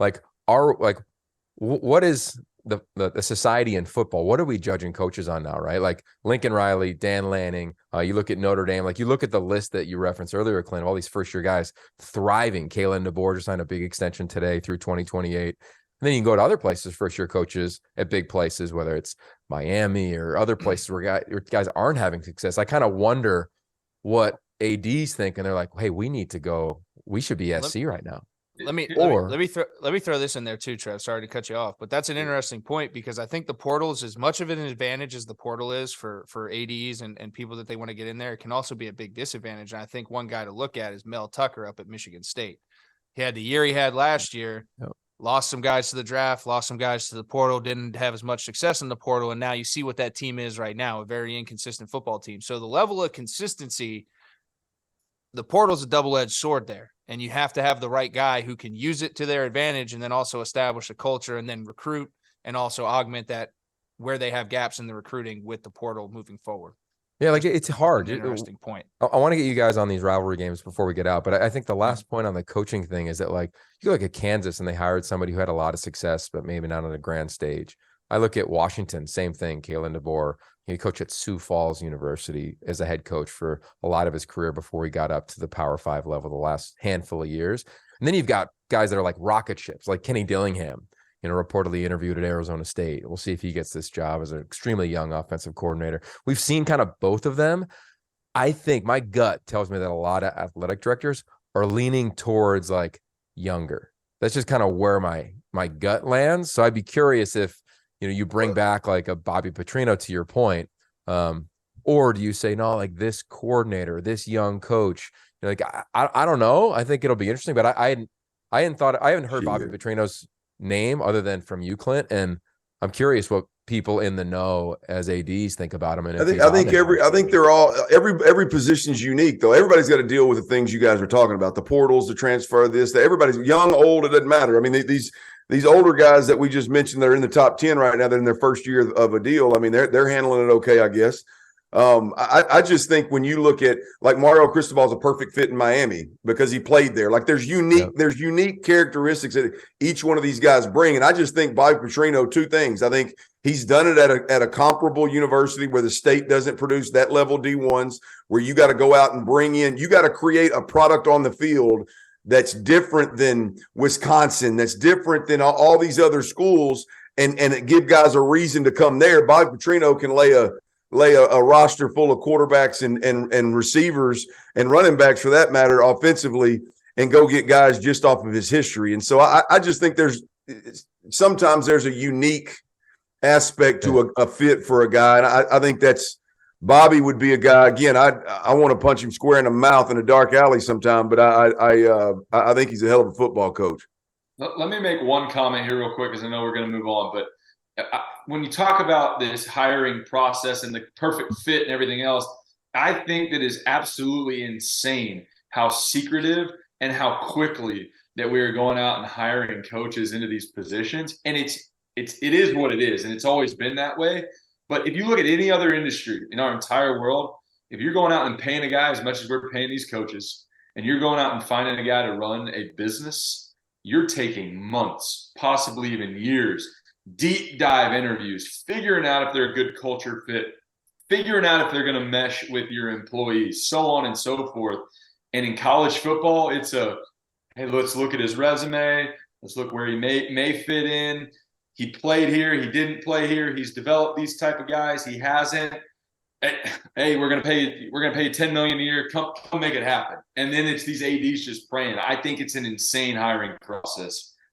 Like, what is the society in football? What are we judging coaches on now, right? Like Lincoln Riley, Dan Lanning. You look at Notre Dame. Like you look at the list that you referenced earlier, Clint, of all these first-year guys thriving. Kalen DeBoer just signed a big extension today through 2028. And then you can go to other places, first-year coaches at big places, whether it's Miami or other places where guys aren't having success. I kind of wonder what ADs think, and they're like, "Hey, we need to go. We should be SC right now." Let me throw this in there too, Trev. Sorry to cut you off, but that's an interesting point because I think the portal is as much of an advantage as the portal is for ADs and people that they want to get in there. It can also be a big disadvantage. And I think one guy to look at is Mel Tucker up at Michigan State. He had the year he had last year, lost some guys to the draft, lost some guys to the portal, didn't have as much success in the portal. And now you see what that team is right now, a very inconsistent football team. So the level of consistency, the portal's a double-edged sword there. And you have to have the right guy who can use it to their advantage and then also establish a culture and then recruit and also augment that where they have gaps in the recruiting with the portal moving forward. Yeah, like it's hard. Interesting point. I want to get you guys on these rivalry games before we get out, but I think the last point on the coaching thing is that like you look at Kansas and they hired somebody who had a lot of success, but maybe not on a grand stage. I look at Washington, same thing. Kalen DeBoer, he coached at Sioux Falls University as a head coach for a lot of his career before he got up to the Power 5 level the last handful of years. And then you've got guys that are like rocket ships, like Kenny Dillingham, reportedly interviewed at Arizona State. We'll see if he gets this job as an extremely young offensive coordinator. We've seen kind of both of them. I think my gut tells me that a lot of athletic directors are leaning towards like younger. That's just kind of where my gut lands. So I'd be curious if, you bring back like a Bobby Petrino to your point, or do you say, no, like this coordinator, this young coach, like, I don't know. I think it'll be interesting, but I haven't heard Bobby Petrino's name other than from you, Clint. And I'm curious what people in the know as ADs think about him. And I think they're all, every position's unique though. Everybody's got to deal with the things you guys are talking about, the portals, the transfer, everybody's young, old, it doesn't matter. I mean, these older guys that we just mentioned that are in the top 10 right now, they're in their first year of a deal. I mean, they're handling it okay, I guess. I just think when you look at like Mario Cristobal is a perfect fit in Miami because he played there. Like there's unique characteristics that each one of these guys bring. And I just think Bobby Petrino, two things. I think he's done it at a comparable university where the state doesn't produce that level D1s, where you got to go out and you got to create a product on the field that's different than Wisconsin, that's different than all these other schools, and give guys a reason to come there. Bobby Petrino can lay a roster full of quarterbacks and receivers and running backs for that matter offensively and go get guys just off of his history. And so I just think sometimes there's a unique aspect to a fit for a guy. And I think Bobby would be a guy, again, I want to punch him square in the mouth in a dark alley sometime, but I think he's a hell of a football coach. Let me make one comment here real quick because I know we're going to move on. But when you talk about this hiring process and the perfect fit and everything else, I think that is absolutely insane how secretive and how quickly that we are going out and hiring coaches into these positions. And it is what it is, and it's always been that way. But if you look at any other industry in our entire world, if you're going out and paying a guy as much as we're paying these coaches, and you're going out and finding a guy to run a business, you're taking months, possibly even years, deep dive interviews, figuring out if they're a good culture fit, figuring out if they're going to mesh with your employees, so on and so forth. And in college football, it's hey, let's look at his resume. Let's look where he may fit in. He played here. He didn't play here. He's developed these type of guys. He hasn't. Hey, we're gonna pay you $10 million a year. Come make it happen. And then it's these ADs just praying. I think it's an insane hiring process.